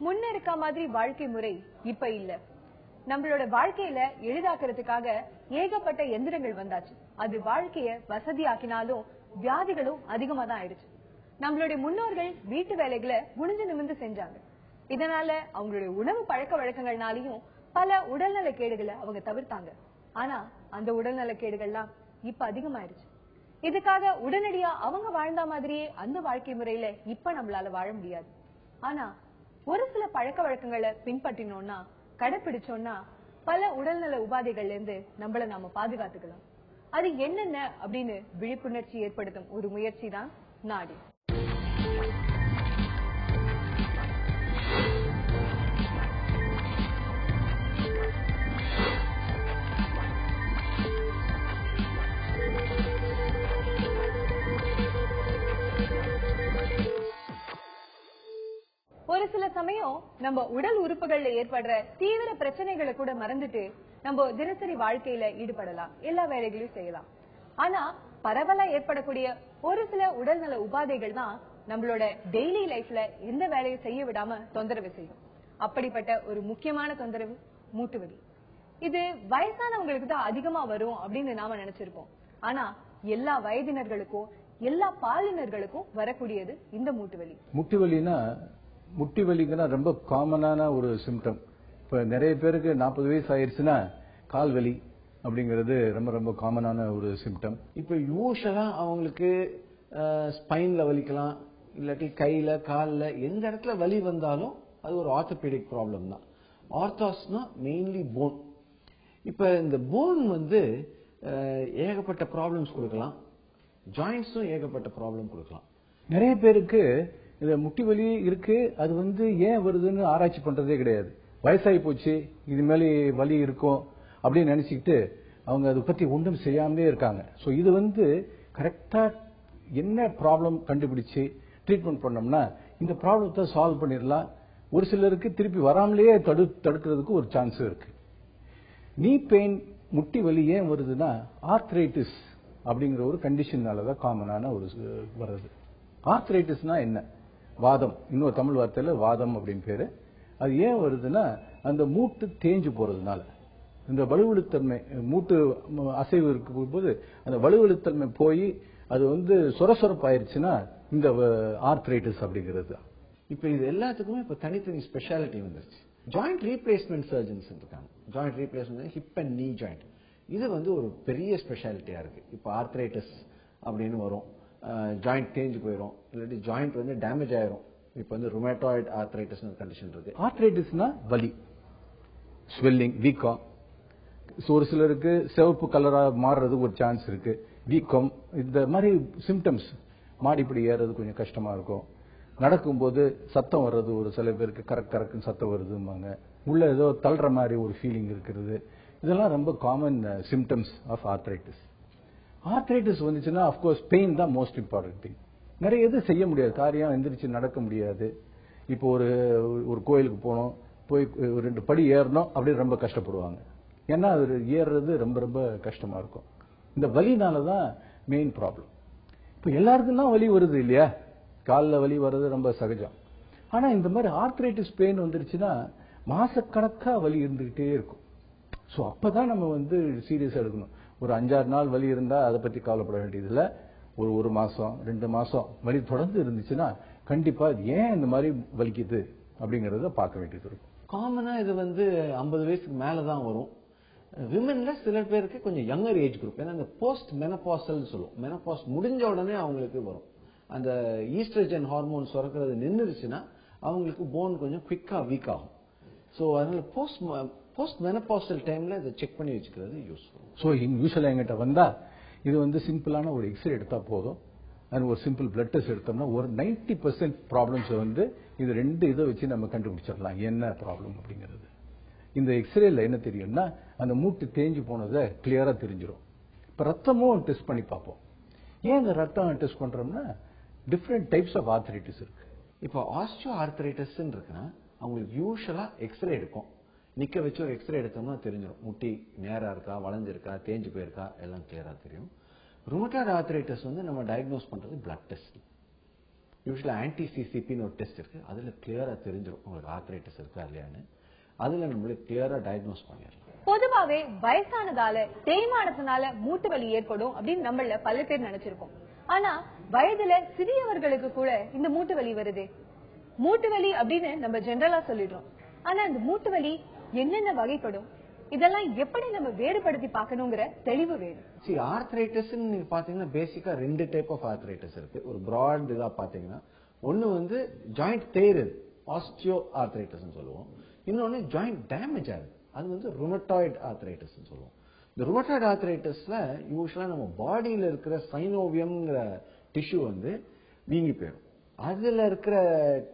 முன்ன இருக்க மாதிரி வாழ்க்கை முறை இப்ப இல்ல. நம்மளோட வாழ்க்கையில எளிதாக்குறதுக்காக ஏகப்பட்ட எந்திரங்கள் வந்தாச்சு. அது வாழ்க்கைய வசதியாக்கினாலும் வியாதிகளும் அதிகமா தான் ஆயிடுச்சு. நம்மளுடைய முன்னோர்கள் வீட்டு வேலைகளை குனிஞ்சு நிமிர்ந்து செஞ்சாங்க. இதனால அவங்களுடைய உணவு பழக்க வழக்கங்கள்னாலையும் பல உடல்நல கேடுகளை அவங்க தவிர்த்தாங்க. ஆனா அந்த உடல்நல கேடுகள்லாம் இப்ப அதிகமாயிருச்சு. இதுக்காக உடனடியா அவங்க வாழ்ந்த மாதிரியே அந்த வாழ்க்கை முறையில இப்ப நம்மளால வாழ முடியாது. ஆனா ஒரு சில பழக்க வழக்கங்களை பின்பற்றினோம்னா, கடைபிடிச்சோம்னா பல உடல்நல உபாதைகள்ல இருந்து நம்மள நாம பாதுகாத்துக்கலாம். அது என்னென்ன அப்படின்னு விழிப்புணர்ச்சி ஏற்படுத்தும் ஒரு முயற்சி தான் நாடி. ஒரு சில சமயம் நம்ம உடல் உறுப்புகள்ல ஏற்படுற தீவிர பிரச்சனைகளை கூட மறந்துட்டு நம்ம தினசரி வாழ்க்கையில ஈடுபடலாம், எல்லா வேலைகளையும் செய்யலாம். ஆனா பரவலா ஏற்படக்கூடிய ஒரு சில உடல்நல உபாதைகள் தான் நம்மளோட டெய்லி லைஃப்ல எந்த வேலையும் செய்ய விடாம தொந்தரவு செய்யும். அப்படிப்பட்ட ஒரு முக்கியமான தொந்தரவு மூட்டு வலி. இது வயசானவங்களுக்கு தான் அதிகமா வரும் அப்படின்னு நாம நினைச்சிருப்போம். ஆனா எல்லா வயதினர்களுக்கும் எல்லா பாலினர்களுக்கும் வரக்கூடியது இந்த மூட்டு வலி. முட்டி வலினா முட்டி வலிங்கன்னா ரொம்ப காமனான ஒரு சிம்டம். இப்ப நிறைய பேருக்கு 40 வயசு ஆயிடுச்சுன்னா கால் வலி அப்படிங்கிறது ரொம்ப ரொம்ப காமனான ஒரு சிம்டம். இப்ப யூஷுவலா அவங்களுக்கு ஸ்பைன்ல வலிக்கலாம், இல்லாட்டி கையில கால்ல எந்த இடத்துல வலி வந்தாலும் அது ஒரு ஆர்த்தோபெடிக் ப்ராப்ளம் தான். ஆர்த்தாஸ்னா மெயின்லி போன். இப்ப இந்த போன் ஏகப்பட்ட ப்ராப்ளம்ஸ் கொடுக்கலாம், ஜாயின்ட்ஸும் ஏகப்பட்ட ப்ராப்ளம் கொடுக்கலாம். நிறைய பேருக்கு இந்த முட்டி வலி இருக்கு, அது ஏன் வருதுன்னு ஆராய்ச்சி பண்றதே கிடையாது. வயசாகி போச்சு, இது மேலே வலி இருக்கும் அப்படின்னு நினைச்சுக்கிட்டு அவங்க அதை பத்தி ஒன்றும் செய்யாமலே இருக்காங்க. ஸோ இது கரெக்டா என்ன ப்ராப்ளம் கண்டுபிடிச்சு ட்ரீட்மெண்ட் பண்ணோம்னா இந்த ப்ராப்ளத்தை சால்வ் பண்ணிடலாம். ஒரு சிலருக்கு திருப்பி வராமலேயே தடுக்கிறதுக்கு ஒரு சான்ஸ் இருக்கு. நீ பெயின், முட்டி வலி ஏன் வருதுன்னா ஆர்த்ரைட்டிஸ் அப்படிங்கிற ஒரு கண்டிஷனாலதான் காமனான ஒரு வருது. ஆர்த்ரைட்டிஸ்னா என்ன? வாதம், இன்னொரு தமிழ் வார்த்தையில வாதம் அப்படின்னு பேரு. அது ஏன் வருதுன்னா அந்த மூட்டு தேஞ்சு போறதுனால, இந்த வலுவழுத்தன்மை, மூட்டு அசைவு இருக்கும் போது அந்த வலுவழுத்தன்மை போய் அது சொரசொரப்பாயிருச்சுன்னா இந்த ஆர்த்ரைட்டிஸ் அப்படிங்கிறது. இப்ப இது எல்லாத்துக்குமே இப்ப தனித்தனி ஸ்பெஷாலிட்டி வந்துருச்சு. ஜாயிண்ட் ரீப்ளேஸ்மெண்ட் சர்ஜன்ஸ் இருக்காங்க. ஜாயிண்ட் ரீப்ளேஸ்மெண்ட் ஹிப் அண்ட் நீ ஜாயிண்ட், இது ஒரு பெரிய ஸ்பெஷாலிட்டியா இருக்கு. இப்ப ஆர்த்ரைட்டிஸ் அப்படின்னு வரும், ஜாயிண்ட் தேஞ்சு போயிடும், இல்லாட்டி ஜாயிண்ட் டேமேஜ் ஆயிரும். இப்ப ருமேட்டாய்டு ஆர்த்ரைட்டிஸ் கண்டிஷன் இருக்கு. ஆர்த்ரைட்டிஸ்னா வலி, ஸ்வெல்லிங், வீக்கம். ஒரு சிலருக்கு சிவப்பு கலரா மாறுறது ஒரு சான்ஸ் இருக்கு. வீக்கம், இந்த மாதிரி சிம்டம்ஸ். மாடிப்படி ஏறது கொஞ்சம் கஷ்டமா இருக்கும், நடக்கும்போது சத்தம் வர்றது, ஒரு சில பேருக்கு கரக்குன்னு சத்தம் வருதும்பாங்க, உள்ள ஏதோ தள்ளுற மாதிரி ஒரு ஃபீலிங் இருக்கிறது. இதெல்லாம் ரொம்ப common symptoms of arthritis. Arthritis வந்துச்சுன்னா அப்கோர்ஸ் பெயின் தான் மோஸ்ட் இம்பார்ட்டன்ட் திங். நிறைய எது செய்ய முடியாது, காரியம் எந்திரிச்சு நடக்க முடியாது. இப்போ ஒரு கோயிலுக்கு போனோம், போய் 2 படி ஏறணும் அப்படின்னு ரொம்ப கஷ்டப்படுவாங்க. ஏன்னா அது ஏறுறது ரொம்ப ரொம்ப கஷ்டமா இருக்கும். இந்த வலினாலதான் மெயின் ப்ராப்ளம். இப்போ எல்லாருக்கும் தான் வலி வருது இல்லையா? காலில் வலி வர்றது ரொம்ப சகஜம். ஆனா இந்த மாதிரி ஆர்த்ரைட்டிஸ் பெயின் வந்துருச்சுன்னா மாசக்கணக்கா வலி இருந்துகிட்டே இருக்கும். ஸோ அப்பதான் நம்ம சீரியஸா எடுக்கணும். ஒரு 5-6 நாள் வலி இருந்தா அதை பத்தி கவலைப்பட வேண்டியதில்லை. ஒரு 1 மாசம் 2 மாசம் வலி தொடர்ந்து இருந்துச்சுன்னா கண்டிப்பா ஏன் இந்த மாதிரி வலிக்குது அப்படிங்கறத பார்க்க வேண்டியது இருக்கும். காமனா இது 50 வயசுக்கு மேலதான் வரும். விமென்ல சில பேருக்கு கொஞ்சம் யங்கர் ஏஜ் குரூப், ஏன்னா இந்த போஸ்ட் மெனபாசல் சொல்லுவோம். மெனபாஸ் முடிஞ்ச உடனே அவங்களுக்கு வரும். அந்த ஈஸ்ட்ரஜன் ஹார்மோன் சுரக்கிறது நின்றுச்சுன்னா அவங்களுக்கு போன் கொஞ்சம் குவிக்கா வீக் ஆகும். ஸோ அதனால போஸ்ட் மெனபாசல் டைம்ல இதை செக் பண்ணி வச்சுக்கிறது யூஸ்ஃபுல். ஸோ யூஸ்வலா எங்கிட்ட வந்தா இது சிம்பிளான ஒரு எக்ஸ்ரே எடுத்தா போதும். அது ஒரு சிம்பிள் பிளட் டெஸ்ட் எடுத்தோம்னா ஒரு 90% ப்ராப்ளம்ஸ் இது 2 இதை வச்சு நம்ம கண்டுபிடிச்சிடலாம் என்ன ப்ராப்ளம் அப்படிங்கிறது. இந்த எக்ஸ்ரேல என்ன தெரியும்னா அந்த மூட்டு தேஞ்சு போனதை கிளியரா தெரிஞ்சிடும். இப்ப ரத்தமும் டெஸ்ட் பண்ணி பார்ப்போம். ஏன் இந்த ரத்தம் டெஸ்ட் பண்றோம்னா டிஃப்ரெண்ட் டைப்ஸ் ஆஃப் ஆர்த்ரைட்டிஸ் இருக்கு. இப்போ ஆஸ்டியோ ஆர்த்ரைட்டிஸ் இருக்குன்னா அவங்களுக்கு யூஸ்வலா எக்ஸ்ரே எடுக்கும். நிக்க வச்சு ஒரு எக்ஸ்ரே எடுத்தோம்னா தெரிஞ்சிடும், முட்டி நேரா இருக்கா, வளைஞ்சிருக்கா, தேஞ்சு போயிருக்கா, எல்லாம் கிளியரா தெரியும். ருமட்டாய்டு ஆர்த்ரைட்டிஸ் நம்ம டயக்னோஸ் பண்றது பிளட் டெஸ்ட். யூஸ்வலா ஆன்டி-சிசிபின்னு ஒரு டெஸ்ட் இருக்கு, அதுல கிளியரா தெரிஞ்சிடும் உங்களுக்கு ஆர்த்ரைட்டிஸ் இருக்கா இல்லையான்னு. அதுல நம்மளுக்கு கிளியரா டயக்னோஸ் பண்ணிடலாம். பொதுவாவே வயசானதால தேய்மானத்தினால மூட்டு வலி ஏற்படும் அப்படின்னு நம்மள பல பேர் நினைச்சிருக்கோம். ஆனா வயதுல சிறியவர்களுக்கு கூட இந்த மூட்டு வலி வருது. மூட்டு வலி அப்படின்னு நம்ம ஜெனரலா சொல்லிடுறோம். ஆனா இந்த மூட்டு வலி என்னென்ன வகைப்படும், இதெல்லாம் எப்படி நம்ம வேறுபடுத்தி பார்க்கணுங்கிற தெளிவு வேணும். ஆர்த்ரைட்டிஸ் நீங்க பாத்தீங்கன்னா பேசிக்கா 2 டைப் ஆஃப் ஆர்த்ரைட்டிஸ் இருக்கு. ஒரு பிராட் இதா பாத்தீங்கன்னா ஒன்னு வந்து ஜாயிண்ட் தேய்றது, ஆஸ்டியோ ஆர்த்ரைட்டிஸ் சொல்லுவோம். இன்னொன்னு ஜாயிண்ட் டேமேஜ் ஆகுது, அது வந்து ருமட்டாய்டு ஆர்த்ரைட்டிஸ் சொல்லுவோம். இந்த ருமட்டாய்டு ஆர்த்ரைட்டிஸ்ல யூஸ்வலா நம்ம பாடியில இருக்கிற சைனோவியம்ங்கிற டிஷ்யூ வந்து வீங்கி போயிடும். அதுல இருக்கிற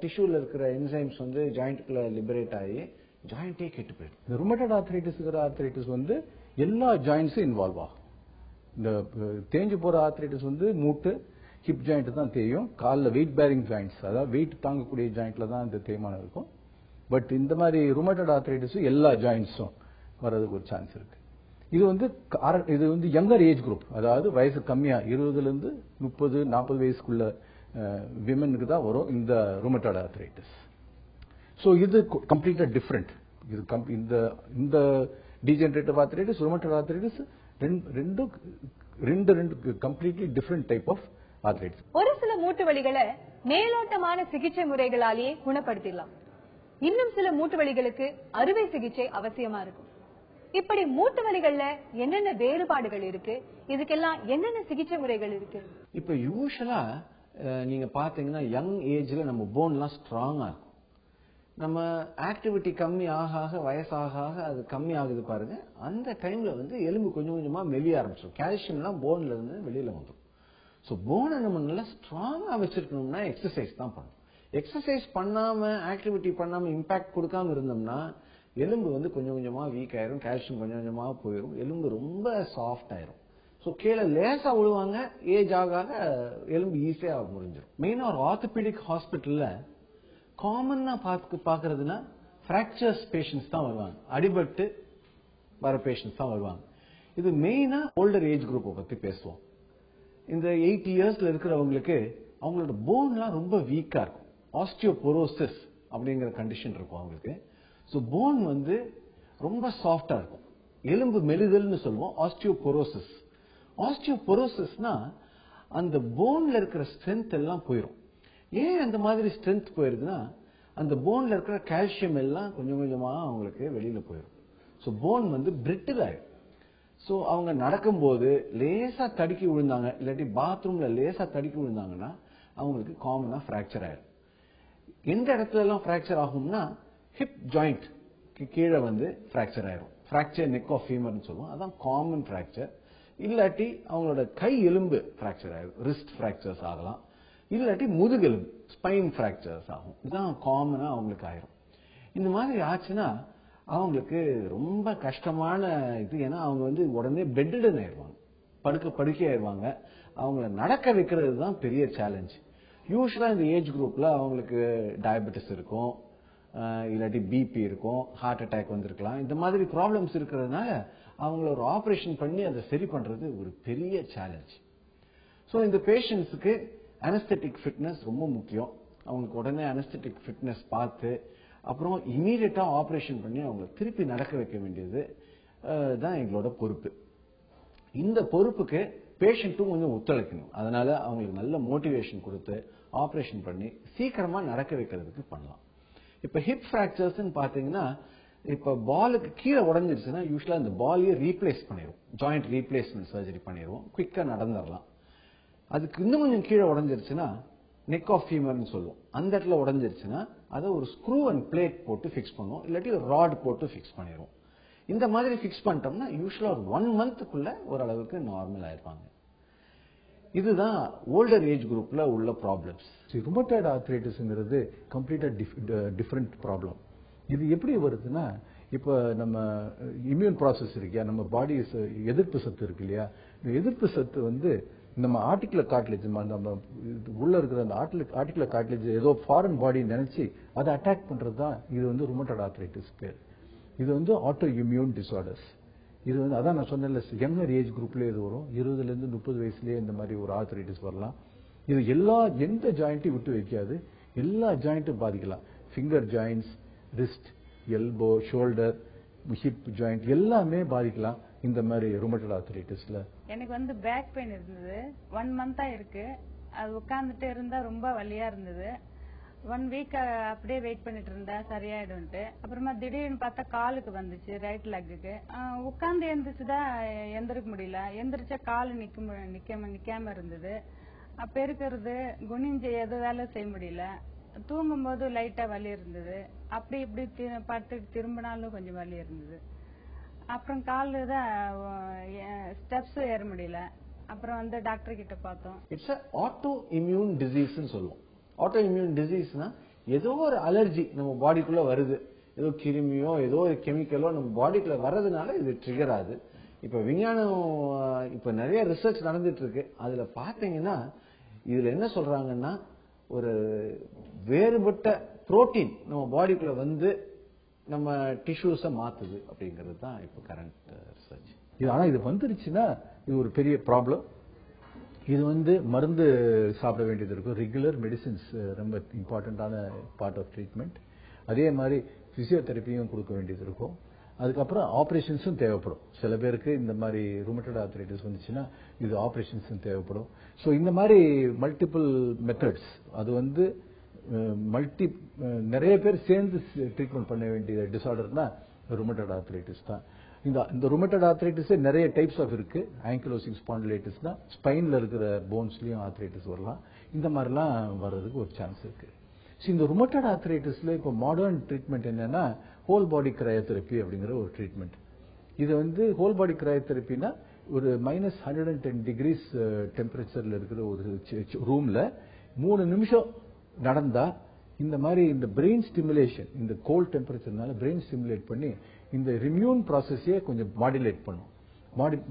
டிஷ்யூல இருக்கிற என்சைம்ஸ் வந்து ஜாயிண்ட்குள்ள லிபரேட் ஆகி ஜாயிண்டே கெட்டு போயிடும். இந்த ருமட்டாய்டு ஆர்த்ரைட்டிஸ் வந்து எல்லா ஜாயிண்ட்ஸும் இன்வால்வ் ஆகும். இந்த தேஞ்சு போற ஆர்த்ரைட்டிஸ் வந்து மூட்டு ஹிப் ஜாயிண்ட் தான் தேயும். காலில் வெயிட் பேரிங் ஜாயிண்ட்ஸ், அதாவது வெயிட் தாங்கக்கூடிய ஜாயிண்ட்ல தான் இந்த தேய்மானம் இருக்கும். பட் இந்த மாதிரி ருமட்டாய்டு ஆர்த்ரைட்டிஸ் எல்லா ஜாயிண்ட்ஸும் வர்றதுக்கு ஒரு சான்ஸ் இருக்கு. இது வந்து யங்கர் ஏஜ் குரூப், அதாவது வயசு கம்மியா 20 இருந்து 30, 40 வயசுக்குள்ள விமனுக்கு தான் வரும் இந்த ருமட்டாய்டு ஆர்த்ரைட்டிஸ். ஸோ இது கம்ப்ளீட்டா டிஃப்ரெண்ட். இது இந்த டீஜெனரேட்டிவ் ஆர்த்ரைட்டிஸ், ருமட்டாய்டு ஆர்த்ரைட்டிஸ் ரெண்டு completely different type of arthritis. ஒரு சில மூட்டு வலிகளை மேலோட்டமான சிகிச்சை முறைகளாலேயே குணப்படுத்திடலாம். இன்னும் சில மூட்டு வலிகளுக்கு அறுவை சிகிச்சை அவசியமா இருக்கும். இப்படி மூட்டு வலிகள்ல என்னென்ன வேறுபாடுகள் இருக்கு, இதுக்கெல்லாம் என்னென்ன சிகிச்சை முறைகள் இருக்கு? இப்ப யூஸ்வலா நீங்க பாத்தீங்கன்னா யங் ஏஜ்ல நம்ம போன்லாம் ஸ்ட்ராங்கா இருக்கும். நம்ம ஆக்டிவிட்டி கம்மி ஆக வயசாக அது கம்மி ஆகுது பாருங்க, அந்த டைம்ல வந்து எலும்பு கொஞ்சம் கொஞ்சமா மெலிய ஆரம்பிச்சிடும். கால்சியம்லாம் போன்ல இருந்து வெளியில வந்துடும். ஸோ போனை நம்ம நல்லா ஸ்ட்ராங்கா வச்சிருக்கணும்னா எக்ஸசைஸ் தான் பண்ணணும். எக்ஸசைஸ் பண்ணாம ஆக்டிவிட்டி பண்ணாம இம்பாக்ட் கொடுக்காம இருந்தோம்னா எலும்பு வந்து கொஞ்சம் கொஞ்சமா வீக் ஆயிரும், கால்சியம் கொஞ்சம் கொஞ்சமா போயிடும், எலும்பு ரொம்ப சாஃப்ட் ஆயிரும். ஸோ கீழே லேசா விழுவாங்க, ஏஜ் ஆக எலும்பு ஈஸியா முடிஞ்சிடும். மெயினா ஒரு ஆர்த்தோபெடிக் ஹாஸ்பிட்டல்ல காமனா பாக்குறதுன்னா பிராக்சர்ஸ் பேஷண்ட்ஸ் தான் வருவாங்க, அடிபட்டு வர பேஷண்ட்ஸ் தான் வருவாங்க. இது மெயினா ஓல்டர் ஏஜ் குரூப்பை பத்தி பேசுவோம். இந்த 80 இயர்ஸ்ல இருக்கிறவங்களுக்கு அவங்களோட போன்லாம் ரொம்ப வீக்கா இருக்கும். ஆஸ்டியோபோரோசிஸ் அப்படிங்கிற கண்டிஷன் இருக்கும் அவங்களுக்கு. ஸோ போன் வந்து ரொம்ப சாஃப்டா இருக்கும், எலும்பு மெலிதல்னு சொல்லுவோம் ஆஸ்டியோபோரோசிஸ். ஆஸ்டியோபோரோசிஸ்னா அந்த போன்ல இருக்கிற ஸ்ட்ரென்த் எல்லாம் போயிடும். ஏன் அந்த மாதிரி ஸ்ட்ரென்த் போயிருதுன்னா அந்த போன்ல இருக்கிற கால்சியம் எல்லாம் கொஞ்சம் கொஞ்சமா அவங்களுக்கு வெளியில போயிடும். ஸோ போன் வந்து பிரிட்டில் ஆயிடும். ஸோ அவங்க நடக்கும்போது லேசா தடுக்கி விழுந்தாங்க, இல்லாட்டி பாத்ரூம்ல லேசா தடுக்கி விழுந்தாங்கன்னா அவங்களுக்கு காமனா பிராக்சர் ஆயிடும். எந்த இடத்துல எல்லாம் பிராக்சர் ஆகும்னா ஹிப் ஜாயிண்ட் கீழே வந்து பிராக்சர் ஆயிடும். பிராக்சர் நெக் ஆஃப் ஃபீமர்னு சொல்லுவோம், அதான் காமன் பிராக்சர். இல்லாட்டி அவங்களோட கை எலும்பு பிராக்சர் ஆயிடும், ரிஸ்ட் பிராக்சர்ஸ் ஆகலாம். இல்லாட்டி முதுகெலும்பு ஸ்பைன் பிராக்சர்ஸ் ஆகும். இதுதான் காமனா அவங்களுக்கு ஆயிரும். இந்த மாதிரி ஆச்சுன்னா அவங்களுக்கு ரொம்ப கஷ்டமான இது. ஏன்னா அவங்க வந்து உடனே பெட்டடன் ஆயிடுவாங்க, படுக்கை ஆயிடுவாங்க. அவங்கள நடக்க வைக்கிறது தான் பெரிய சேலஞ்ச். யூஸ்வலா இந்த ஏஜ் குரூப்ல அவங்களுக்கு டயபெட்டிஸ் இருக்கும், இல்லாட்டி பிபி இருக்கும், ஹார்ட் அட்டாக் வந்திருக்கலாம். இந்த மாதிரி ப்ராப்ளம்ஸ் இருக்கிறதுனால அவங்கள ஒரு ஆபரேஷன் பண்ணி அதை சரி பண்றது ஒரு பெரிய சேலஞ்ச். ஸோ இந்த பேஷண்ட்ஸுக்கு அனஸ்தெட்டிக் ஃபிட்னஸ் ரொம்ப முக்கியம். அவங்களுக்கு உடனே அனஸ்தெட்டிக் ஃபிட்னஸ் பார்த்து அப்புறம் இமீடியட்டா ஆபரேஷன் பண்ணி அவங்களை திருப்பி நடக்க வைக்க வேண்டியது தான் எங்களோட பொறுப்பு. இந்த பொறுப்புக்கு பேஷண்ட்டும் கொஞ்சம் ஒத்துழைக்கணும். அதனால அவங்களுக்கு நல்ல மோட்டிவேஷன் கொடுத்து ஆபரேஷன் பண்ணி சீக்கிரமா நடக்க வைக்கிறதுக்கு பண்ணலாம். இப்ப ஹிப் பிராக்சர்ஸ் பாத்தீங்கன்னா, இப்ப பாலுக்கு கீழே உடஞ்சிருச்சுன்னா யூஸ்வலா இந்த பாலையே ரீப்ளேஸ் பண்ணிடுவோம், ஜாயிண்ட் ரீப்ளேஸ்மெண்ட் சர்ஜரி பண்ணிடுவோம், குவிக்கா நடந்துடலாம். அதுக்கு இன்னும் கொஞ்சம் கீழே உடஞ்சிருச்சுன்னா நெக் ஆஃப் ஃபீமர்னு சொல்லுவோம், அந்த இடத்துல உடஞ்சிருச்சுன்னா அதை ஒரு ஸ்க்ரூ அண்ட் பிளேட் போட்டு ஃபிக்ஸ் பண்ணுவோம், இல்லாட்டி ஒரு ராட் போட்டு ஃபிக்ஸ் பண்ணிடுவோம். இந்த மாதிரி ஃபிக்ஸ் பண்ணிட்டோம்னா யூஸ்வலா ஒரு 1 மந்த்துக்குள்ள ஓரளவுக்கு நார்மல் ஆயிருப்பாங்க. இதுதான் ஓல்டர் ஏஜ் குரூப்ல உள்ள ப்ராப்ளம்ஸ். ருமட்டாய்டு ஆர்த்ரைட்டிஸ்ங்கிறது கம்ப்ளீட்டா டிஃபரெண்ட் ப்ராப்ளம். இது எப்படி வருதுன்னா, இப்ப நம்ம இம்யூன் ப்ராசஸ் இருக்கியா, நம்ம பாடி எதிர்ப்பு சத்து இருக்கு இல்லையா, இந்த எதிர்ப்பு சத்து வந்து நம்ம ஆர்டிகுலர் கார்ட்லேஜ், நம்ம உள்ள இருக்கிற அந்த ஆர்டிகுலர் கார்ட்லேஜ் ஏதோ ஃபாரின் பாடி நினைச்சு அதை அட்டாக் பண்றது தான் இது வந்து ருமட்டாய்டு ஆர்த்ரைட்டிஸ் பேர். இது வந்து ஆட்டோ இம்யூன் டிசார்டர்ஸ். இது வந்து அதான் நான் சொன்னேன்ல, யங்கர் ஏஜ் குரூப்லேயே இது வரும். 20 இருந்து 30 வயசுலேயே இந்த மாதிரி ஒரு ஆர்த்ரைட்டிஸ் வரலாம். இது எந்த ஜாயிண்ட்டையும் விட்டு வைக்காது, எல்லா ஜாயிண்ட்டும் பாதிக்கலாம். Finger joints, wrist, elbow, shoulder, hip joint எல்லாமே பாதிக்கலாம் இந்த மாதிரி ருமட்டட் ஆர்த்ரைட்டிஸ்ல. எனக்கு வந்து பேக் பெயின் இருந்தது, 1 மந்தா இருக்கு. அது உட்கார்ந்துட்டு இருந்தா ரொம்ப வலியா இருந்தது. 1 வீக் அப்படியே வெயிட் பண்ணிட்டு இருந்தேன் சரியாயிடும்ட்டு. அப்புறமா திடீர்னு பார்த்தா காலுக்கு வந்துச்சு, ரைட் லெக்குக்கு. உட்கார்ந்து எந்திரிச்சுதான் எந்திரிக்க முடியல. எந்திரிச்சா காலு நிக்காம இருந்தது. பெருக்கிறது, குனிஞ்சு எது வேலை செய்ய முடியல. தூங்கும் போது லைட்டா வலி இருந்தது. அப்படி இப்படி படுத்துட்டு திரும்பினாலும் கொஞ்சம் வலி இருந்தது. அப்புறம் காலு தான் ஸ்டெப்ஸ் ஏற முடியல. அப்புறம் வந்து டாக்டர் கிட்ட பார்த்தோம். இட்ஸ் ஆட்டோ இம்யூன் டிசீஸ்ன்னு சொல்லுவோம். ஆட்டோ இம்யூன் டிசீஸ்னா ஏதோ ஒரு அலர்ஜி நம்ம பாடிக்குள்ள வருது, ஏதோ கிருமியோ ஏதோ ஒரு கெமிக்கலோ நம்ம பாடிக்குள்ள வர்றதுனால இது ட்ரிகர் ஆகுது. இப்ப விஞ்ஞானம் இப்ப நிறைய ரிசர்ச் நடந்துட்டு இருக்கு. அதுல பாத்தீங்கன்னா இதுல என்ன சொல்றாங்கன்னா ஒரு வேறுபட்ட புரோட்டீன் நம்ம பாடிக்குள்ள வந்து நம்ம டிஷ்யூஸை மாத்துது அப்படிங்கிறது தான் இப்போ கரண்ட் ரிசர்ச். ஆனா இது வந்துருச்சுன்னா இது ஒரு பெரிய ப்ராப்ளம். இது வந்து மருந்து சாப்பிட வேண்டியது இருக்கும். ரெகுலர் மெடிசின்ஸ் ரொம்ப இம்பார்ட்டன்டான பார்ட் ஆஃப் ட்ரீட்மெண்ட். அதே மாதிரி பிசியோதெரப்பியும் கொடுக்க வேண்டியது இருக்கும். அதுக்கப்புறம் ஆப்ரேஷன்ஸும் தேவைப்படும். சில பேருக்கு இந்த மாதிரி ருமட்டட் ஆர்த்ரைட்டிஸ் வந்துச்சுன்னா இது ஆப்ரேஷன்ஸும் தேவைப்படும். ஸோ இந்த மாதிரி மல்டிபிள் மெத்தட்ஸ், அது வந்து நிறைய பேர் சேர்ந்து ட்ரீட்மெண்ட் பண்ண வேண்டிய டிசார்டர்னா ருமட்டட் ஆர்த்ரைட்டிஸ் தான். இந்த ருமட்டட் ஆர்த்ரைட்டிஸ் நிறைய டைப்ஸ் ஆஃப் இருக்கு. ஆங்கிலோசிங் ஸ்பாண்டிலைட்டிஸ்னா ஸ்பைன்ல இருக்கிற போன்ஸ்லயும் ஆர்த்ரைட்டிஸ் வரலாம். இந்த மாதிரிலாம் வர்றதுக்கு ஒரு சான்ஸ் இருக்கு. இந்த ருமட்டட் ஆர்த்ரைட்டிஸ்ல இப்போ மாடர்ன் ட்ரீட்மெண்ட் என்னன்னா ஹோல் பாடி கிரையோதெரப்பி அப்படிங்கிற ஒரு ட்ரீட்மெண்ட். இது வந்து ஹோல் பாடி கிரையோதெரப்பினா ஒரு -110 degrees டெம்பரேச்சர்ல இருக்கிற ஒரு ரூம்ல 3 நிமிஷம் நடந்தா இந்த மாதிரி இந்த பிரெயின் ஸ்டிமுலேஷன், இந்த கோல்ட் டெம்பரேச்சர்னால பிரெயின் ஸ்டிமுலேட் பண்ணி இந்த இம்யூன் ப்ராசஸையே கொஞ்சம் மாடுலேட் பண்ணும்.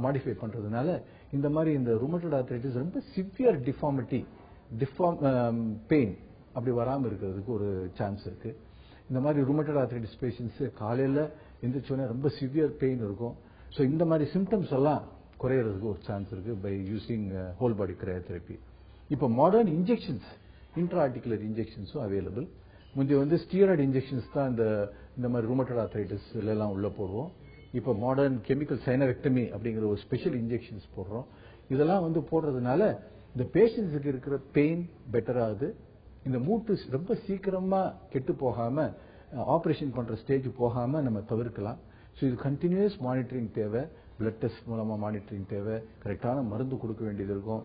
மாடிஃபை பண்றதுனால இந்த மாதிரி இந்த ருமட்டட் ஆர்த்ரைட்டிஸ் ரொம்ப சிவியர் பெயின் அப்படி வராம இருக்கிறதுக்கு ஒரு சான்ஸ் இருக்கு. இந்த மாதிரி ருமட்டட் ஆர்த்ரைட்டிஸ் பேஷண்ட்ஸ் காலையில எந்திரிச்சோன்னே ரொம்ப சிவியர் பெயின் இருக்கும். ஸோ இந்த மாதிரி சிம்டம்ஸ் எல்லாம் குறையறதுக்கு ஒரு சான்ஸ் இருக்கு by using whole body cryotherapy. இப்போ மாடர்ன் இன்ஜெக்ஷன்ஸ், இன்ட்ராஆர்டிகுலர் இன்ஜெக்ஷன்ஸும் அவைலபிள். முந்தைய வந்து ஸ்டீராய்டு இன்ஜெக்ஷன்ஸ் தான் இந்த மாதிரி ருமட்டட் ஆர்த்ரைட்டிஸ் எல்லாம் உள்ள போடுவோம். இப்போ மாடர்ன் கெமிக்கல் சைனவெக்டமி அப்படிங்கிற ஒரு ஸ்பெஷல் இன்ஜெக்ஷன்ஸ் போடுறோம். இதெல்லாம் வந்து போடுறதுனால இந்த பேஷண்ட்ஸுக்கு இருக்கிற பெயின் பெட்டர் ஆகுது. இந்த மூட்டு ரொம்ப சீக்கிரமா கெட்டு போகாம ஆபரேஷன் பண்ற ஸ்டேஜ் போகாம நம்ம தவிர்க்கலாம். ஸோ இது கண்டினியூஸ் மானிட்டரிங் தேவை, பிளட் டெஸ்ட் மூலமா மானிட்டரிங் தேவை, கரெக்டான மருந்து கொடுக்க வேண்டியது இருக்கும்,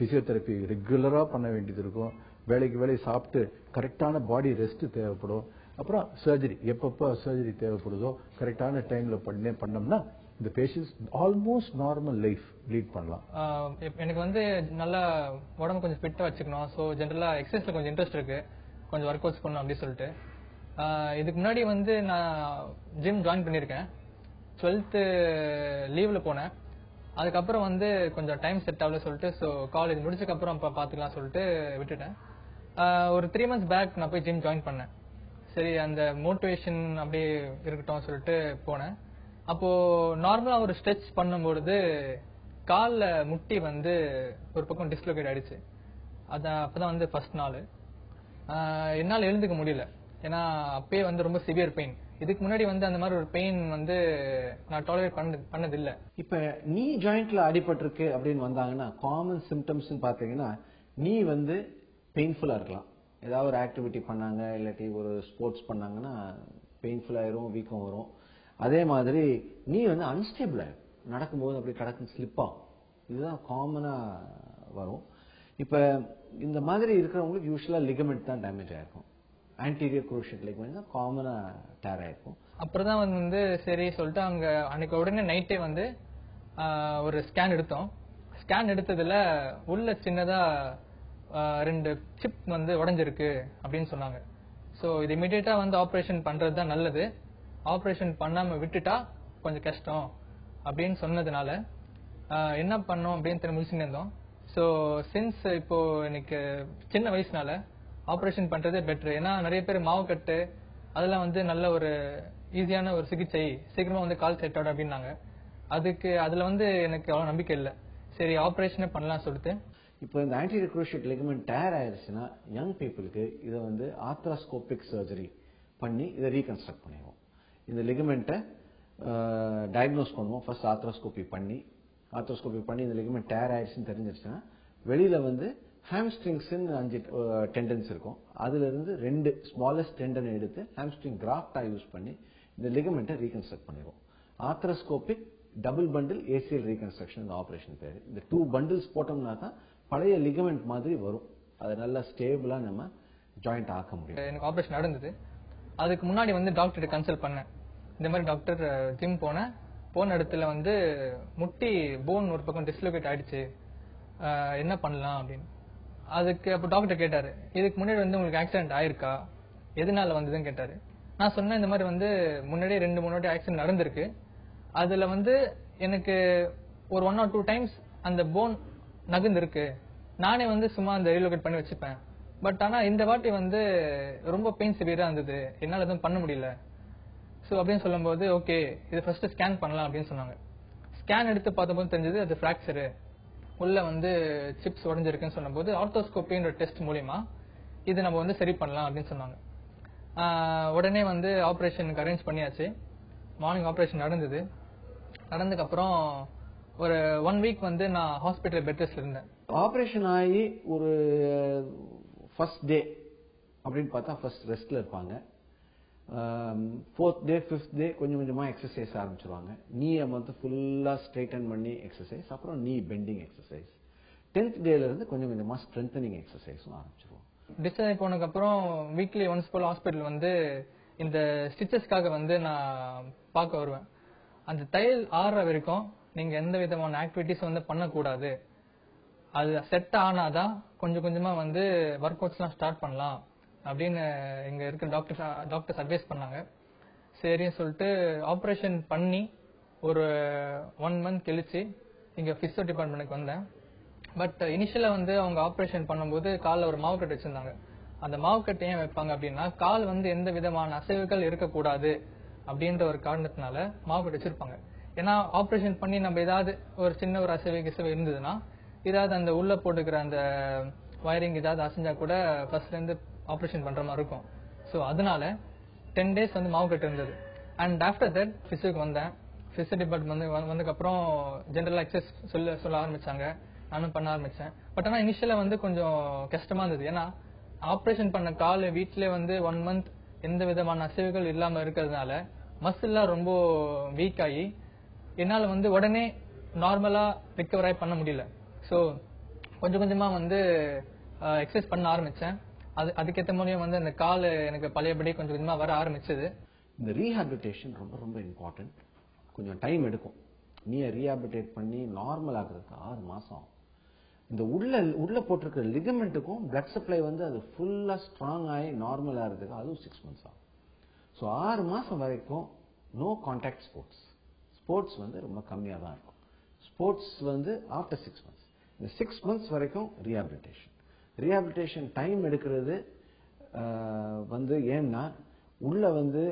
பிசியோதெரப்பி ரெகுலரா பண்ண வேண்டியது இருக்கும், வேலை சாப்பிட்டு கரெக்டான பாடி ரெஸ்ட் தேவைப்படும். அப்புறம் சர்ஜரி எப்பப்போ சர்ஜரி தேவைப்படுதோ கரெக்டான டைம்ல பண்ணோம்னா இந்த patients almost normal life lead பண்ணலாம். எனக்கு வந்து நல்லா உடம்பு கொஞ்சம் ஃபிட்டா வச்சுக்கணும். ஸோ ஜென்ரலா எக்ஸசைஸ்ல கொஞ்சம் இன்ட்ரெஸ்ட் இருக்கு, கொஞ்சம் ஒர்க் அவுட்ஸ் பண்ணணும் அப்படின்னு சொல்லிட்டு இதுக்கு முன்னாடி வந்து நான் ஜிம் ஜாயின் பண்ணியிருக்கேன். 12th லீவ்ல போனேன். அதுக்கப்புறம் வந்து கொஞ்சம் டைம் செட் ஆகல சொல்லிட்டு ஸோ காலேஜ் முடிச்சதுக்கு அப்புறம் பார்த்துக்கலாம் சொல்லிட்டு விட்டுட்டேன். ஒரு 3 months பேக் நான் போய் ஜிம் ஜாயின் பண்ணேன். சரி அந்த மோட்டிவேஷன் அப்படியே இருக்கட்டும் சொல்லிட்டு போனேன். அப்போ நார்மலா ஒரு ஸ்ட்ரெச் பண்ணும்பொழுது கால்ல முட்டி வந்து ஒரு பக்கம் டிஸ்லோகேட் ஆயிடுச்சு. அப்பதான் வந்து ஃபர்ஸ்ட் நாள் என்னால் எழுந்துக்க முடியல. ஏன்னா அப்பயே வந்து ரொம்ப சிவியர் பெயின். இதுக்கு முன்னாடி வந்து அந்த மாதிரி ஒரு பெயின் வந்து நான் டாலரேட் பண்ணது இல்ல. இப்ப நீ ஜாயிண்ட்ல அடிபட்டிருக்கு அப்படின்னு வந்தாங்கன்னா காமன் சிம்டம்ஸ் பாத்தீங்கன்னா நீ வந்து பெயின்ஃபுல்லா இருக்கலாம். ஏதாவது ஒரு ஆக்டிவிட்டி பண்ணாங்க இல்லாட்டி ஒரு ஸ்போர்ட்ஸ் பண்ணாங்கன்னா பெயின்ஃபுல் ஆயிரும், வீக்கம் வரும். அதே மாதிரி நீ வந்து அன்ஸ்டேபிள் ஆயிரும், நடக்கும்போது அப்படி கடக்கு ஸ்லிப் ஆகும். இதுதான் காமனா வரும். இப்ப இந்த மாதிரி இருக்கிறவங்களுக்கு யூஸ்வலா லிகமெண்ட் தான் டேமேஜ் ஆயிருக்கும். ஆன்டீரியர் குரூஷியட் லிகமெண்ட் தான் காமனா டேர் ஆயிருக்கும். அப்புறம் தான் வந்து சரி சொல்லிட்டு அங்க அன்னைக்கு உடனே நைட்டே வந்து ஒரு ஸ்கேன் எடுத்தோம். ஸ்கேன் எடுத்ததுல உள்ள சின்னதா 2 சிப் வந்து உடைஞ்சிருக்கு அப்படின்னு சொன்னாங்க. ஸோ இது இமீடியட்டா வந்து ஆப்ரேஷன் பண்றது தான் நல்லது, ஆப்ரேஷன் பண்ணாம விட்டுட்டா கொஞ்சம் கஷ்டம் அப்படின்னு சொன்னதுனால என்ன பண்ணோம் அப்படின்னு முடிச்சுட்டு இருந்தோம். ஸோ சின்ஸ் இப்போ எனக்கு சின்ன வயசுனால ஆப்ரேஷன் பண்றதே பெட்டர். ஏன்னா நிறைய பேர் மாவு கட்டு அதெல்லாம் வந்து நல்ல ஒரு ஈஸியான ஒரு சிகிச்சை, சீக்கிரமா வந்து கால் செட் ஆகும் அப்படின்னாங்க. அதுல வந்து எனக்கு அவ்வளவு நம்பிக்கை இல்லை. சரி ஆப்ரேஷனே பண்ணலாம் சொல்லிட்டு இப்போ இந்த ஆன்டீரியர் குரூஷியேட் லிகமெண்ட் டேர் ஆயிடுச்சுன்னா யங் பீப்புளுக்கு இதை வந்து ஆர்த்ரோஸ்கோபிக் சர்ஜரி பண்ணி இதை ரீகன்ஸ்ட்ரக்ட் பண்ணிடுவோம். இந்த லிகமெண்ட்டை டயக்னோஸ் பண்ணுவோம். ஃபர்ஸ்ட் ஆர்த்ரோஸ்கோபி பண்ணி இந்த லிகமெண்ட் டேர் ஆயிடுச்சுன்னு தெரிஞ்சிருச்சுன்னா வெளியில வந்து ஹாம்ஸ்ட்ரிங்ஸ்ன்னு 5 டெண்டன்ஸ் இருக்கும். அதுல இருந்து 2 ஸ்மாலஸ்ட் டெண்டனை எடுத்து ஹாம்ஸ்ட்ரிங் கிராஃப்டா யூஸ் பண்ணி இந்த லிகமெண்ட்டை ரீகன்ஸ்ட்ரக்ட் பண்ணிடுவோம். Arthroscopic double bundle ACL reconstruction இந்த ஆபரேஷன் பேரு. இந்த 2 பண்டில்ஸ் போட்டோம்னா தான் பழைய லிகமெண்ட் மாதிரி வரும். அதை நல்லா ஸ்டேபிளா நம்ம ஜாயிண்ட் ஆக்க முடியும். எனக்கு ஆபரேஷன் நடந்தது. அதுக்கு முன்னாடி வந்து டாக்டர் கன்சல்ட் பண்ணேன். இந்த மாதிரி டாக்டர் ஜிம் போன இடத்துல வந்து முட்டி போன் ஒரு பக்கம் டிஸ்லோகேட் ஆயிடுச்சு, என்ன பண்ணலாம் அப்படின்னு. அதுக்கு அப்போ டாக்டர் கேட்டாரு, இதுக்கு முன்னாடி வந்து உங்களுக்கு ஆக்சிடென்ட் ஆயிருக்கா, எதனால வந்ததுன்னு கேட்டாரு. நான் சொன்னேன் இந்த மாதிரி வந்து முன்னாடியே 2-3 வாட்டி ஆக்சிடென்ட் நடந்திருக்கு. அதுல வந்து எனக்கு ஒரு 1 or 2 டைம்ஸ் அந்த போன் நகர்ந்து இருக்கு. நானே வந்து சும்மா அந்த ரீலோகேட் பண்ணி வச்சுப்பேன். பட் ஆனா இந்த வாட்டி வந்து ரொம்ப பெயின் சிவியரா இருந்தது, என்னால எதுவும் பண்ண முடியல. ஸோ அப்படின்னு சொல்லும்போது ஓகே இது ஃபர்ஸ்ட் ஸ்கேன் பண்ணலாம் அப்படின்னு சொன்னாங்க. ஸ்கேன் எடுத்து பார்த்தபோது தெரிஞ்சது அது ஃபிராக்சரு, உள்ள வந்து சிப்ஸ் உடஞ்சிருக்குன்னு சொன்னபோது ஆர்த்தோஸ்கோபின்ற டெஸ்ட் மூலியமா இது நம்ம வந்து சரி பண்ணலாம் அப்படின்னு சொன்னாங்க. உடனே வந்து ஆப்ரேஷனுக்கு அரேஞ்ச் பண்ணியாச்சு. மார்னிங் ஆப்ரேஷன் நடந்ததுக்கு அப்புறம் ஒரு 1 வீக் வந்து நான் ஹாஸ்பிட்டல் பெட் ரெஸ்ட்ல இருந்தேன். ஆபரேஷன் ஆகி ஒரு ஃபர்ஸ்ட் டே அப்படின்னு பார்த்தா ஃபர்ஸ்ட் ரெஸ்ட்ல இருப்பாங்க. 4th டே 5th டே கொஞ்சம் கொஞ்சமா எக்ஸசைஸ் ஆரம்பிச்சிருவாங்க. நீயை வந்து ஃபுல்லா ஸ்ட்ரைட்டன் பண்ணி எக்ஸசைஸ், அப்புறம் நீ பெண்டிங் எக்ஸசைஸ். 10th டேல இருந்து கொஞ்சம் கொஞ்சமா ஸ்ட்ரென்தனிங் எக்ஸசைஸும் ஆரம்பிச்சிருவோம். டிஸ்சார்ஜ் போனதுக்கு அப்புறம் வீக்லி ஒன்ஸ் போல ஹாஸ்பிட்டல் வந்து இந்த ஸ்டிச்சஸ்க்காக வந்து நான் பார்க்க வருவேன். அந்த தையல் ஆறுற வரைக்கும் நீங்க எந்த விதமான ஆக்டிவிட்டிஸ் வந்து பண்ணக்கூடாது. அது செட் ஆனாதான் கொஞ்சம் கொஞ்சமா வந்து ஒர்க் அவுட்ஸ் எல்லாம் ஸ்டார்ட் பண்ணலாம் அப்படின்னு இங்க இருக்க டாக்டர்ஸ் அட்வைஸ் பண்ணாங்க. சரின்னு சொல்லிட்டு ஆப்ரேஷன் பண்ணி ஒரு 1 month கழிச்சு இங்க பிசியோ டிபார்ட்மெண்ட்டுக்கு வந்தேன். பட் இனிஷியலா வந்து அவங்க ஆப்ரேஷன் பண்ணும்போது காலில் ஒரு மாவு கட்டு வச்சிருந்தாங்க. அந்த மாவு கட்டு ஏன் வைப்பாங்க அப்படின்னா கால் வந்து எந்த விதமான அசைவுகள் இருக்கக்கூடாது அப்படின்ற ஒரு காரணத்தினால மாவு கட்டு வச்சிருப்பாங்க. ஏன்னா ஆப்ரேஷன் பண்ணி நம்ம ஏதாவது ஒரு சின்ன ஒரு அசைவு இருந்ததுன்னா ஏதாவது அந்த உள்ள போட்டுக்கிற அந்த வயரிங் ஏதாவது அசைஞ்சா கூட ஃபர்ஸ்ட்ல இருந்து ஆப்ரேஷன் பண்ற மாதிரி இருக்கும். ஸோ அதனால 10 days வந்து மாவு கட்டு இருந்தது. அண்ட் ஆஃப்டர் தட் பிசியோக்கு வந்தேன். பிசியோ டிபார்ட்மெண்ட் வந்ததுக்கு அப்புறம் ஜென்ரலா எக்ஸசைஸ் சொல்ல ஆரம்பிச்சாங்க. நானும் பண்ண ஆரம்பிச்சேன். பட் ஆனா இனிஷியலா வந்து கொஞ்சம் கஷ்டமா இருந்தது. ஏன்னா ஆப்ரேஷன் பண்ண கால் வீட்லயே வந்து 1 month எந்த விதமான அசைவுகள் இல்லாம இருக்கிறதுனால மசில்லாம் ரொம்ப வீக் ஆகி என்னால வந்து உடனே நார்மலா ரிகவர் ஆகி பண்ண முடியல. ஸோ கொஞ்சம் கொஞ்சமா வந்து எக்ஸசைஸ் பண்ண ஆரம்பிச்சேன். அதுக்கேற்ற மூலியம் வந்து அந்த கால் எனக்கு பழையபடி கொஞ்சம் கொஞ்சமா வர ஆரம்பிச்சது. இந்த ரீஹாபிலிட்டேஷன் ரொம்ப ரொம்ப இம்பார்ட்டன்ட். கொஞ்சம் டைம் எடுக்கும். நீ ரீஹாபிலிட்டேட் பண்ணி நார்மல் ஆகுறதுக்கு 6 மாசம். இந்த உள்ள போட்டிருக்கிற லிகமெண்ட்டுக்கும் பிளட் சப்ளை வந்து அது ஃபுல்லா ஸ்ட்ராங் ஆகி நார்மல் ஆகிறதுக்கு அதுவும் 6 months ஆகும். ஸோ 6 மாசம் வரைக்கும் நோ கான்டாக்ட் ஸ்போர்ட்ஸ் வந்து ரொம்ப கம்மியா தான் இருக்கும். ஸ்போர்ட்ஸ் வந்து ஆஃப்டர் 6 months. இந்த 6 months வரைக்கும் ரீஹாபிலிட்டேஷன் டைம் எடுக்கிறது வந்து ஏன்னா உள்ள வந்து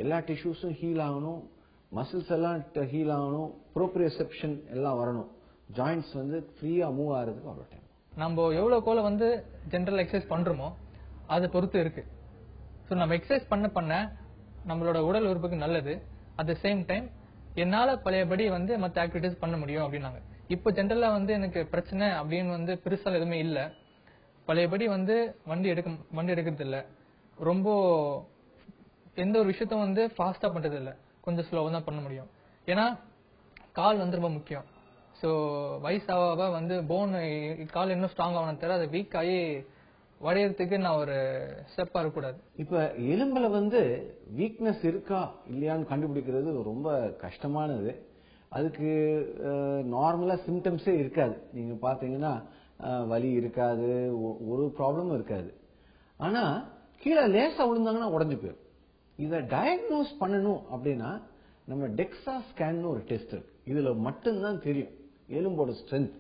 எல்லா டிஷ்யூஸும் ஹீல் ஆகணும், மசில்ஸ் எல்லாம் ஹீல் ஆகணும், ப்ரோப்ரியோசெப்ஷன் எல்லாம் வரணும், ஜாயிண்ட்ஸ் வந்து ஃப்ரீயா மூவ் ஆகிறதுக்கு அவ்வளோ டைம். நம்ம எவ்வளவு கோல வந்து ஜென்ரல் எக்ஸசைஸ் பண்றோமோ அதை பொறுத்து இருக்கு. ஸோ நம்ம எக்ஸசைஸ் பண்ண நம்மளோட உடல் உறுப்புக்கு நல்லது. அட் த சேம் டைம் என்னால பழையபடி வந்து மற்ற ஆக்டிவிட்டிஸ் பண்ண முடியும் அப்படின்னாங்க. இப்போ ஜென்ரலா வந்து எனக்கு பிரச்சனை அப்படின்னு வந்து பெருசால எதுவுமே இல்லை. பழையபடி வந்து வண்டி எடுக்கிறது இல்லை, ரொம்ப எந்த ஒரு விஷயத்த வந்து ஃபாஸ்டா பண்றது இல்லை, கொஞ்சம் ஸ்லோவா தான் பண்ண முடியும். ஏன்னா கால் வந்து ரொம்ப முக்கியம். ஸோ வயசாக வந்து போன் கால் இன்னும் ஸ்ட்ராங் ஆகணும் தவிர அது வீக் ஆகி வடையறதுக்கு நான் ஒரு ஸ்டெப்பா இருக்கக்கூடாது. இப்ப எலும்புல வந்து வீக்னஸ் இருக்கா இல்லையான்னு கண்டுபிடிக்கிறது ரொம்ப கஷ்டமானது. அதுக்கு நார்மலா சிம்டம்ஸே இருக்காது. நீங்க பாத்தீங்கன்னா வலி இருக்காது, ஒரு ப்ராப்ளமும் இருக்காது. ஆனா கீழே லேசா விழுந்தாங்கன்னா உடஞ்சு போயிடும். இதை டயக்னோஸ் பண்ணணும் அப்படின்னா நம்ம டெக்ஸா ஸ்கேன் ஒரு டெஸ்ட் இருக்கு. இதுல மட்டும்தான் தெரியும் எலும்போட ஸ்ட்ரென்த்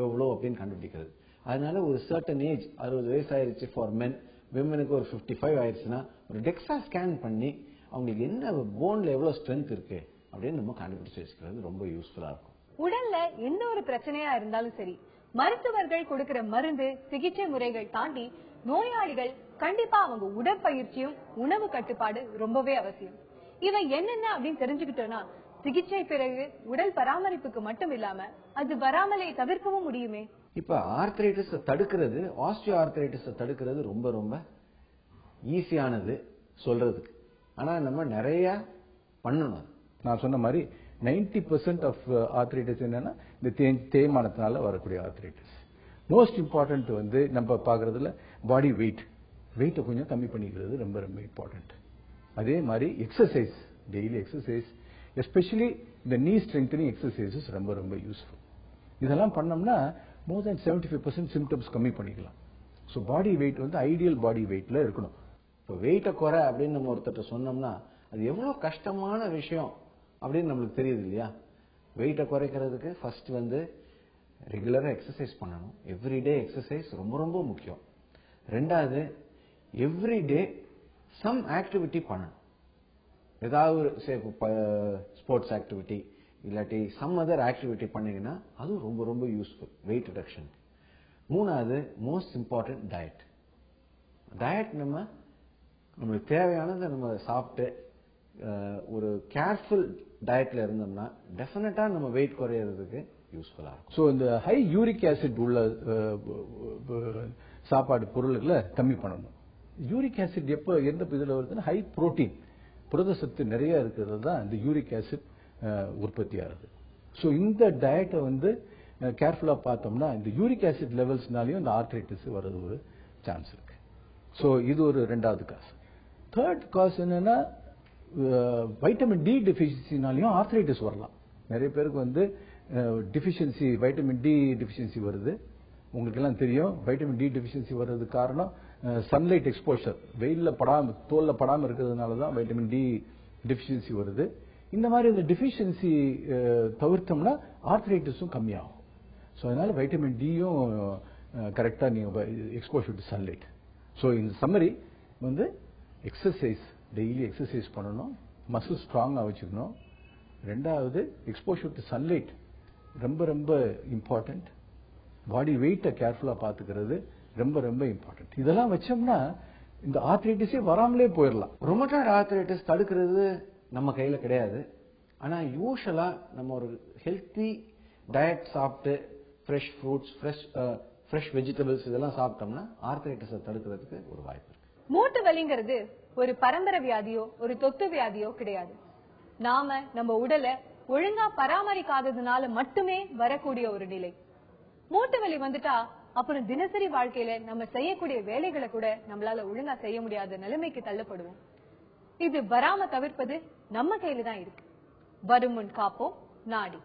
எவ்வளோ அப்படின்னு கண்டுபிடிக்கிறது. அதனால ஒரு சர்டன் ஏஜ் 60 வயசு ஆயிருச்சு ஃபார் மென், விமனுக்கு ஒரு 55 ஆயிடுச்சுன்னா ஒரு டெக்ஸா ஸ்கேன் பண்ணி அவங்களுக்கு என்ன போன்ல எவ்வளவு ஸ்ட்ரென்த் இருக்கு அப்படின்னு நம்ம கண்டுபிடிச்சு வச்சுக்கிறது ரொம்ப யூஸ்ஃபுல்லா இருக்கும். உடல்ல எந்த ஒரு பிரச்சனையா இருந்தாலும் சரி, மருத்துவர்கள் கொடுக்கிற மருந்து சிகிச்சை முறைகள் தாண்டி நோயாளிகள் கண்டிப்பா அவங்க உடற்பயிற்சியும் உணவு கட்டுப்பாடு ரொம்பவே அவசியம். இவை என்னென்ன அப்படின்னு தெரிஞ்சுக்கிட்டோம்னா சிகிச்சை பிறகு உடல் பராமரிப்புக்கு மட்டும் இல்லாம அது வராமலே தவிர்க்கவும் முடியுமே. இப்ப ஆர்த்ரைட்டிஸ் தடுக்கிறது, ஆஸ்டியோ ஆர்த்ரைட்டிஸ் தடுக்கிறது ரொம்ப ரொம்ப ஈஸியானது சொல்றதுக்கு. ஆனா நம்ம நிறைய பண்ணணும். நான் சொன்ன மாதிரி 90% ஆஃப் ஆர்த்ரைட்டிஸ் என்னன்னா இந்த தேய்மானத்தினால வரக்கூடிய ஆர்த்ரைட்டிஸ். மோஸ்ட் இம்பார்ட்டன்ட் வந்து நம்ம பாக்குறதுல பாடி வெயிட்டை கொஞ்சம் கம்மி பண்ணிக்கிறது ரொம்ப ரொம்ப இம்பார்ட்டன்ட். அதே மாதிரி எக்ஸசைஸ், டெய்லி எக்ஸசைஸ், எஸ்பெஷலி இந்த நீ ஸ்ட்ரெங்தனிங் எக்ஸசைசஸ் ரொம்ப ரொம்ப யூஸ்ஃபுல். இதெல்லாம் பண்ணோம்னா மோர் தென் 75% சிம்டம்ஸ் கம்மி பண்ணிக்கலாம். ஸோ பாடி வெயிட் வந்து ஐடியல் பாடி வெயிட்ல இருக்கணும். இப்போ வெயிட்டை குறை அப்படின்னு நம்ம ஒருத்தர் சொன்னோம்னா அது எவ்வளவு கஷ்டமான விஷயம் அப்படின்னு நம்மளுக்கு தெரியுது இல்லையா? வெயிட்டை குறைக்கிறதுக்கு ஃபர்ஸ்ட் வந்து ரெகுலரா எக்ஸசைஸ் பண்ணணும். எவ்ரிடே எக்ஸசைஸ் ரொம்ப ரொம்ப முக்கியம். ரெண்டாவது எவ்ரிடே சம் ஆக்டிவிட்டி பண்ணணும். ஏதாவது ஸ்போர்ட்ஸ் ஆக்டிவிட்டி இல்லாட்டி சம் அதர் ஆக்டிவிட்டி பண்ணீங்கன்னா அதுவும் ரொம்ப ரொம்ப யூஸ்ஃபுல் வெயிட் ரிடக்ஷன். மூணாவது மோஸ்ட் இம்பார்ட்டன்ட் டயட். டயட் நம்மளுக்கு தேவையானதை நம்ம சாப்பிட்டு ஒரு கேர்ஃபுல் டயட்ல இருந்தோம்னா டெஃபினட்டா நம்ம வெயிட் குறையிறதுக்கு யூஸ்ஃபுல்லா இருக்கும். ஸோ இந்த ஹை யூரிக் ஆசிட் உள்ள சாப்பாடு பொருள்களை கம்மி பண்ணணும். யூரிக் ஆசிட் எப்போ எந்த இதில் வருதுன்னா ஹை புரோட்டீன், புரத சத்து நிறைய இருக்கிறது தான் இந்த யூரிக் ஆசிட் உற்பத்தி ஆகுது. ஸோ இந்த டயட்டை வந்து கேர்ஃபுல்லா பார்த்தோம்னா இந்த யூரிக் ஆசிட் லெவல்ஸ்னாலையும் இந்த ஆர்த்ரைட்டிஸ் வர்றது ஒரு சான்ஸ் இருக்கு. ஸோ இது ஒரு ரெண்டாவது காஸ். தேர்ட் காஸ் என்னன்னா வைட்டமின் டி டெஃபிஷியன்சினாலையும் ஆர்த்ரைட்டிஸ் வரலாம். நிறைய பேருக்கு வந்து டிஃபிஷியன்சி, வைட்டமின் டி டிஃபிஷியன்சி வருது. உங்களுக்கு எல்லாம் தெரியும் வைட்டமின் டி டெஃபிஷியன்சி வர்றதுக்கு காரணம் சன்லைட் எக்ஸ்போஷர், வெயில்ல படாம தோல்ல படாம இருக்கிறதுனால தான் வைட்டமின் டி டெஃபிஷியன்சி வருது. இந்த மாதிரி இந்த டெஃபிஷியன்சி தவிர்த்தோம்னா ஆர்த்ரைட்டிஸும் கம்மியாகும். ஸோ அதனால வைட்டமின் டியும் கரெக்டா நீங்க எக்ஸ்போஷர் டு சன்லைட். ஸோ இந்த சம்மரி வந்து எக்ஸசைஸ், டெய்லி எக்ஸசைஸ் பண்ணணும், மசில் ஸ்ட்ராங்கா வச்சுக்கணும். ரெண்டாவது எக்ஸ்போஷர் டு சன்லைட் ரொம்ப ரொம்ப இம்பார்ட்டன்ட். பாடி வெயிட்டை கேர்ஃபுல்லா பாத்துக்கிறது ரொம்ப ரொம்ப இம்பார்ட்டன்ட். இதெல்லாம் வச்சோம்னா இந்த ஆர்த்ரைட்டிஸே வராமலே போயிடலாம். ரொமட்டாய்டு ஆர்த்ரைட்டிஸ் தடுக்கிறது நம்ம கையில கிடையாது. ஆனா யூஷுவலா நம்ம ஒரு ஹெல்த்தி டயட் சாப்பிட்டு ஃப்ரெஷ் ஃப்ரூட்ஸ், ஃப்ரெஷ் வெஜிடபிள்ஸ் இதெல்லாம் சாப்பிட்டோம்னா ஆர்த்ரைட்டிஸை தடுக்கிறதுக்கு ஒரு வாய்ப்பு இருக்கு. மூட்டு வலிங்கிறது ஒரு பரம்பரை வியாதியோ ஒரு தொத்து வியாதியோ கிடையாது. நாம நம்ம உடலை ஒழுங்கா பராமரிக்காததுனால மட்டுமே வரக்கூடிய ஒரு நிலை. மூட்டு வலி வந்துட்டா அப்புறம் தினசரி வாழ்க்கையில நம்ம செய்யக்கூடிய வேலைகளை கூட நம்மளால ஒழுங்கா செய்ய முடியாத நிலைமைக்கு தள்ளப்படுவோம். இது வராம தவிர்ப்பது நம்ம கையில தான் இருக்கு. வரும் முன் காப்போம் நாடி.